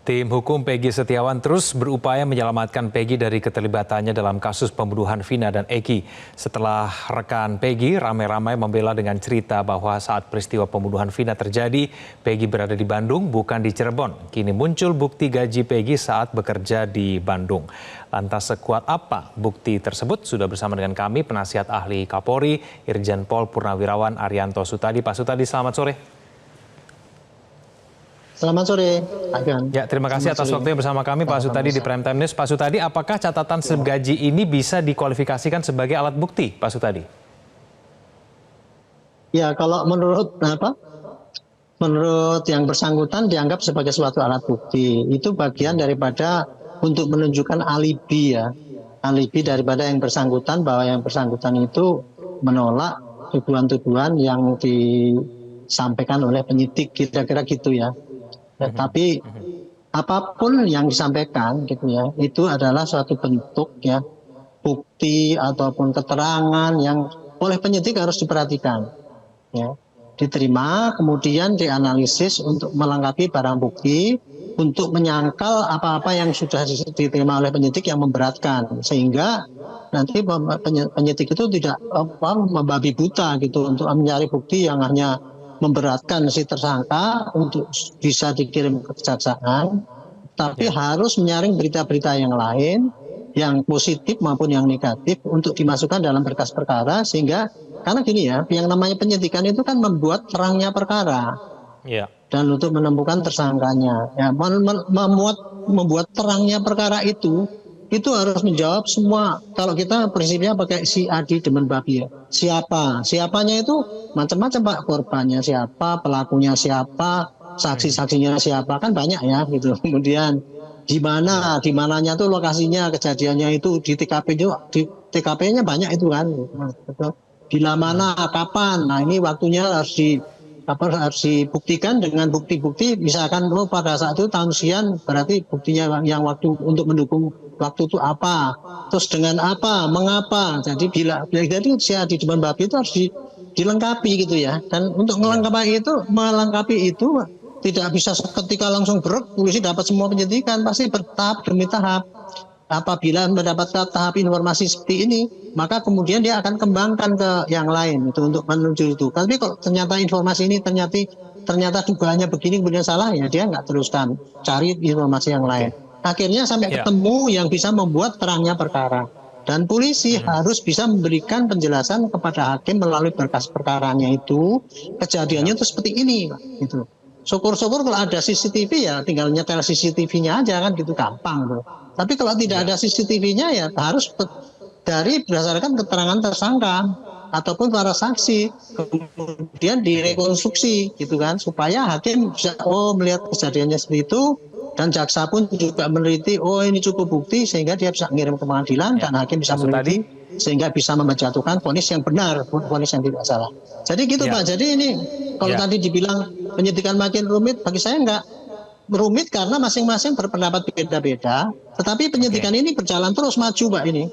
Tim hukum Peggy Setiawan terus berupaya menyelamatkan Peggy dari keterlibatannya dalam kasus pembunuhan Vina dan Eki. Setelah rekan Peggy ramai-ramai membela dengan cerita bahwa saat peristiwa pembunuhan Vina terjadi, Peggy berada di Bandung, bukan di Cirebon. Kini muncul bukti gaji Peggy saat bekerja di Bandung. Lantas sekuat apa bukti tersebut? Sudah bersama dengan kami penasihat ahli Kapolri, Irjen Pol Purnawirawan Arianto Sutadi. Pak Sutadi, selamat sore. Selamat sore, Pak Gan. Ya, terima kasih atas waktunya bersama kami, Pak Sutadi di Prime Time News. Pak Sutadi, apakah catatan gaji ini bisa dikualifikasikan sebagai alat bukti, Pak Sutadi? Ya, kalau menurut yang bersangkutan dianggap sebagai suatu alat bukti. Itu bagian daripada untuk menunjukkan alibi ya. Alibi daripada yang bersangkutan bahwa yang bersangkutan itu menolak tuduhan-tuduhan yang disampaikan oleh penyidik, kira-kira gitu ya. Tapi apapun yang disampaikan gitu ya, itu adalah suatu bentuk ya bukti ataupun keterangan yang oleh penyidik harus diperhatikan ya, diterima kemudian dianalisis untuk melengkapi barang bukti, untuk menyangkal apa-apa yang sudah diterima oleh penyidik yang memberatkan, sehingga nanti penyidik itu tidak membabi buta gitu untuk mencari bukti yang hanya memberatkan si tersangka untuk bisa dikirim ke kejaksaan, tapi harus menyaring berita-berita yang lain, yang positif maupun yang negatif untuk dimasukkan dalam berkas perkara, sehingga karena gini ya, yang namanya penyidikan itu kan membuat terangnya perkara dan untuk menemukan tersangkanya. Ya, membuat terangnya perkara itu harus menjawab semua. Kalau kita prinsipnya pakai si adi demen babi ya. Siapanya itu macam-macam Pak, korbannya siapa, pelakunya siapa, saksi-saksinya siapa, kan banyak ya gitu. Kemudian di mananya tuh lokasinya kejadiannya itu di TKP juga, di TKP-nya banyak itu kan. Bila mana, kapan. Nah, ini waktunya harus dibuktikan dengan bukti-bukti, misalkan pada saat itu tahun sekian, berarti buktinya yang waktu untuk mendukung waktu itu apa, terus dengan apa, mengapa. Jadi bila jadi di depan babi itu harus dilengkapi gitu ya. Dan untuk melengkapi itu tidak bisa seketika langsung polisi dapat semua penyidikan, pasti bertahap demi tahap. Apabila mendapat tahap informasi seperti ini, maka kemudian dia akan kembangkan ke yang lain itu untuk menuju itu. Tapi kalau ternyata informasi ini ternyata dugaannya begini kemudian salah, ya dia nggak teruskan, cari informasi yang lain. Akhirnya sampai ketemu yang bisa membuat terangnya perkara. Dan polisi harus bisa memberikan penjelasan kepada hakim melalui berkas perkaranya itu, kejadiannya itu seperti ini, gitu. Syukur-syukur kalau ada CCTV ya tinggal nyetel CCTV-nya aja kan gitu, gampang tuh. Tapi kalau tidak ada CCTV-nya ya harus berdasarkan keterangan tersangka ataupun para saksi, kemudian direkonstruksi gitu kan, supaya hakim bisa melihat kejadiannya seperti itu, dan jaksa pun juga meneliti ini cukup bukti sehingga dia bisa mengirim ke pengadilan dan hakim bisa meneliti sehingga bisa menjatuhkan vonis yang benar, vonis yang tidak salah. Jadi gitu Pak. Jadi ini kalau tadi dibilang penyidikan makin rumit, bagi saya enggak rumit karena masing-masing berpendapat beda-beda, tetapi penyidikan ini berjalan terus maju Pak ini.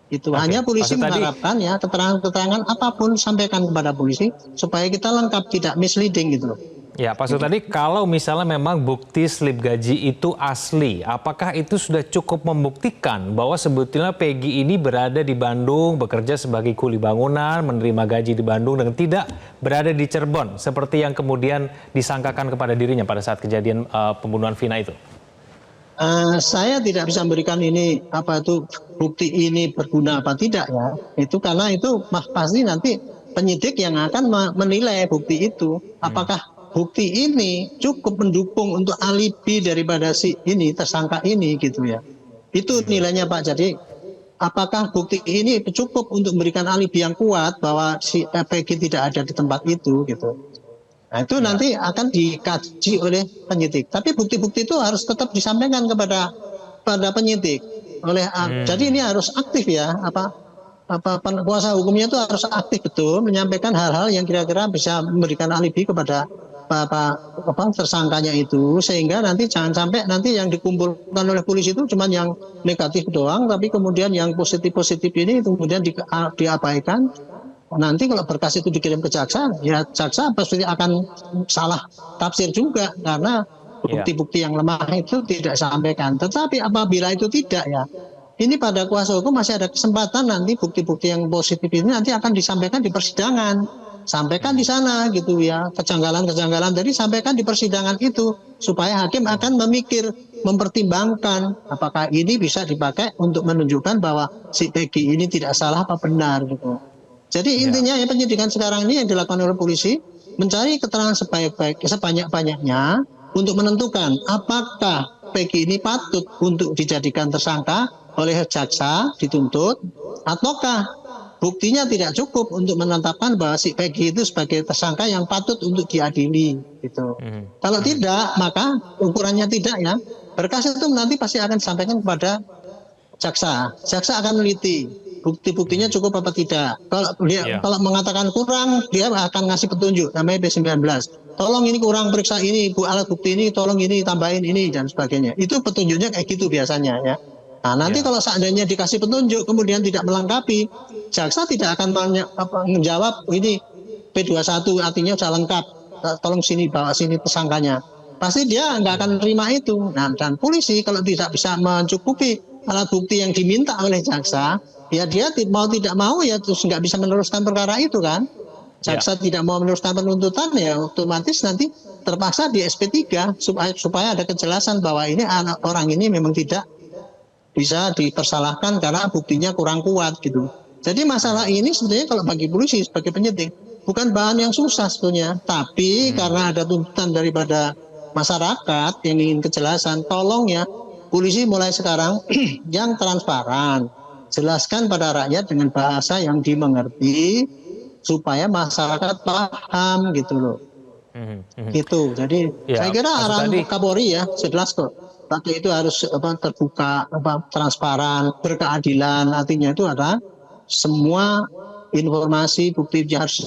Itu hanya polisi mengharapkan ya keterangan-keterangan apapun sampaikan kepada polisi supaya kita lengkap, tidak misleading gitu loh. Ya, Pak Sutadi, kalau misalnya memang bukti slip gaji itu asli, apakah itu sudah cukup membuktikan bahwa sebetulnya Peggy ini berada di Bandung, bekerja sebagai kuli bangunan, menerima gaji di Bandung, dan tidak berada di Cirebon, seperti yang kemudian disangkakan kepada dirinya pada saat kejadian pembunuhan Vina itu? Saya tidak bisa memberikan ini bukti ini berguna apa tidak ya. Itu karena itu pasti nanti penyidik yang akan menilai bukti itu. Apakah bukti ini cukup mendukung untuk alibi daripada si ini tersangka ini gitu ya. Itu nilainya Pak. Jadi apakah bukti ini cukup untuk memberikan alibi yang kuat bahwa si Peggy tidak ada di tempat itu gitu. Nah, itu nanti akan dikaji oleh penyidik. Tapi bukti-bukti itu harus tetap disampaikan kepada penyidik jadi ini harus aktif ya, kuasa hukumnya itu harus aktif betul menyampaikan hal-hal yang kira-kira bisa memberikan alibi kepada tersangkanya itu, sehingga nanti jangan sampai nanti yang dikumpulkan oleh polisi itu cuma yang negatif doang, tapi kemudian yang positif-positif ini kemudian diabaikan. Nanti kalau berkas itu dikirim ke jaksa, ya jaksa pasti akan salah tafsir juga, karena Ya. bukti-bukti yang lemah itu tidak disampaikan. Tetapi apabila itu tidak ya, ini pada kuasa hukum masih ada kesempatan nanti bukti-bukti yang positif ini nanti akan disampaikan di persidangan. Sampaikan di sana gitu ya, kejanggalan-kejanggalan tadi sampaikan di persidangan itu supaya hakim akan memikir, mempertimbangkan apakah ini bisa dipakai untuk menunjukkan bahwa si Peggy ini tidak salah apa benar gitu. Jadi intinya ya penyidikan sekarang ini yang dilakukan oleh polisi mencari keterangan sebanyak-banyaknya untuk menentukan apakah Peggy ini patut untuk dijadikan tersangka oleh jaksa dituntut ataukah buktinya tidak cukup untuk menetapkan bahwa si Peggy itu sebagai tersangka yang patut untuk diadili gitu. Kalau tidak maka ukurannya tidak ya, berkas itu nanti pasti akan disampaikan kepada jaksa. Jaksa akan meneliti bukti-buktinya cukup apa tidak. Kalau dia kalau mengatakan kurang, dia akan ngasih petunjuk namanya P19. Tolong ini kurang, periksa ini, alat bukti ini, tolong ini tambahin ini dan sebagainya. Itu petunjuknya kayak gitu biasanya ya. Nah, nanti kalau seandainya dikasih petunjuk kemudian tidak melengkapi, jaksa tidak akan menjawab ini P21 artinya sudah lengkap. Tolong sini bawa sini tersangkanya. Pasti dia nggak akan terima itu. Nah, dan polisi kalau tidak bisa mencukupi alat bukti yang diminta oleh jaksa, ya dia mau tidak mau ya terus nggak bisa meneruskan perkara itu kan. Jaksa tidak mau meneruskan penuntutan ya otomatis nanti terpaksa di SP3 supaya ada kejelasan bahwa ini anak orang ini memang tidak bisa dipersalahkan karena buktinya kurang kuat gitu. Jadi masalah ini sebenarnya kalau bagi polisi sebagai penyidik bukan bahan yang susah sebetulnya, tapi karena ada tuntutan daripada masyarakat yang ingin kejelasan, tolong ya polisi mulai sekarang yang transparan, jelaskan pada rakyat dengan bahasa yang dimengerti supaya masyarakat paham gitu loh. Gitu. Jadi saya kira arahan Kapolri ya jelas kok. Tapi itu harus terbuka, transparan, berkeadilan. Artinya itu ada semua informasi bukti harus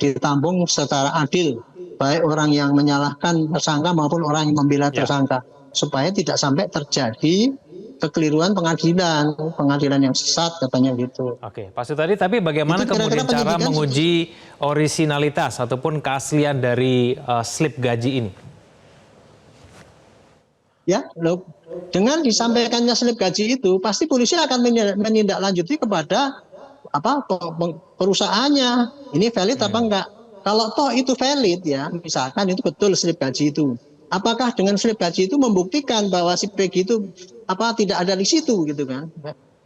ditampung secara adil, baik orang yang menyalahkan tersangka maupun orang yang membela tersangka, supaya tidak sampai terjadi kekeliruan pengadilan yang sesat katanya gitu. Oke, Pak Sutadi, tapi bagaimana kemudian cara menguji orisinalitas ataupun keaslian dari slip gaji ini? Ya, loh, dengan disampaikannya slip gaji itu pasti polisi akan menindaklanjuti kepada perusahaannya ini valid apa enggak. Kalau toh itu valid ya, misalkan itu betul slip gaji itu, apakah dengan slip gaji itu membuktikan bahwa si Peggy itu tidak ada di situ gitu kan?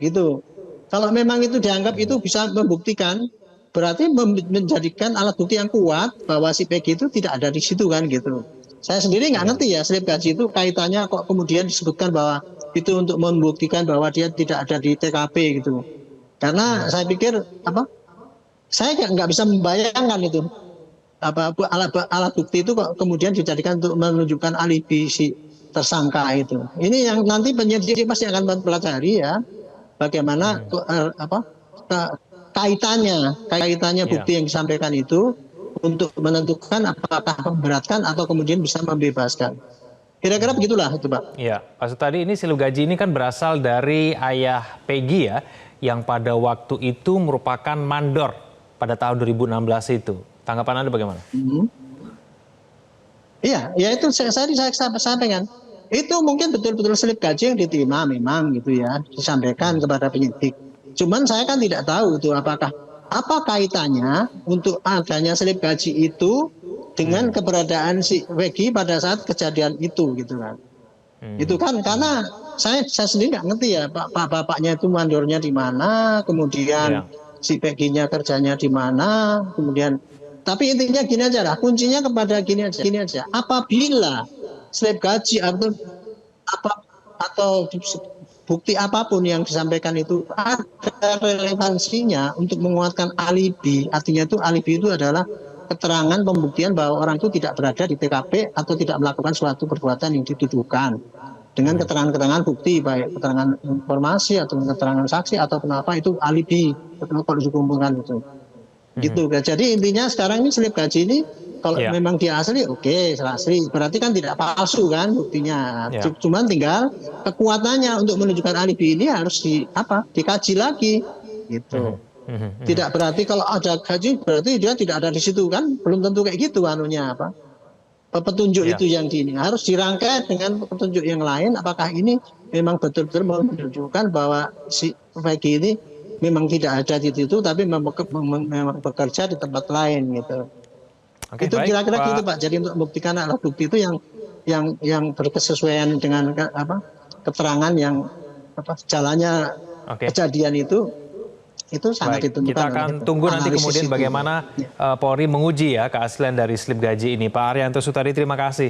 Gitu. Kalau memang itu dianggap itu bisa membuktikan, berarti menjadikan alat bukti yang kuat bahwa si Peggy itu tidak ada di situ kan gitu. Saya sendiri nggak ngerti ya slip gaji itu kaitannya kok kemudian disebutkan bahwa itu untuk membuktikan bahwa dia tidak ada di TKP gitu. Karena saya pikir saya nggak bisa membayangkan itu alat bukti itu kok kemudian dijadikan untuk menunjukkan alibi si tersangka itu. Ini yang nanti penyidik pasti akan mempelajari ya bagaimana kaitannya bukti yang disampaikan itu untuk menentukan apakah memberatkan atau kemudian bisa membebaskan. Kira-kira begitulah itu Pak. Iya, Pak Sutadi, ini slip gaji ini kan berasal dari ayah Peggy ya, yang pada waktu itu merupakan mandor pada tahun 2016 itu. Tanggapan Anda bagaimana? Iya, ya itu saya sampaikan. Itu mungkin betul-betul slip gaji yang diterima memang gitu ya, disampaikan kepada penyidik. Cuman saya kan tidak tahu itu apa kaitannya untuk adanya slip gaji itu dengan keberadaan si Peggy pada saat kejadian itu gitu kan. Itu kan karena saya sendiri nggak ngerti ya bapaknya itu mandornya di mana, kemudian si Peggy-nya kerjanya di mana, kemudian tapi intinya gini aja lah, kuncinya kepada gini aja. Apabila slip gaji atau bukti apapun yang disampaikan itu ada relevansinya untuk menguatkan alibi, artinya itu alibi itu adalah keterangan pembuktian bahwa orang itu tidak berada di TKP atau tidak melakukan suatu perbuatan yang dituduhkan dengan keterangan-keterangan bukti, baik keterangan informasi atau keterangan saksi atau kenapa itu alibi kalau dikumpulkan itu. Gitu. Jadi intinya sekarang ini slip gaji ini kalau memang dia asli, oke, asli. Berarti kan tidak palsu kan buktinya. Cuman tinggal kekuatannya untuk menunjukkan alibi ini harus dikaji lagi, gitu. Tidak berarti kalau ada gaji berarti dia tidak ada di situ kan? Belum tentu kayak gitu petunjuk Ya. itu yang harus dirangkai dengan petunjuk yang lain. Apakah ini memang betul-betul menunjukkan bahwa si Peggy ini memang tidak ada di situ, tapi memang bekerja di tempat lain gitu. Oke, Itu baik, kira-kira gitu Pak. Pak. Jadi untuk membuktikan alat bukti itu yang berkesesuaian dengan keterangan yang jalannya Oke. kejadian itu sangat Baik, ditentukan kita oleh akan tunggu nanti analisis kemudian itu. bagaimana Polri menguji ya keaslian dari slip gaji ini. Pak Arianto Sutadi, terima kasih.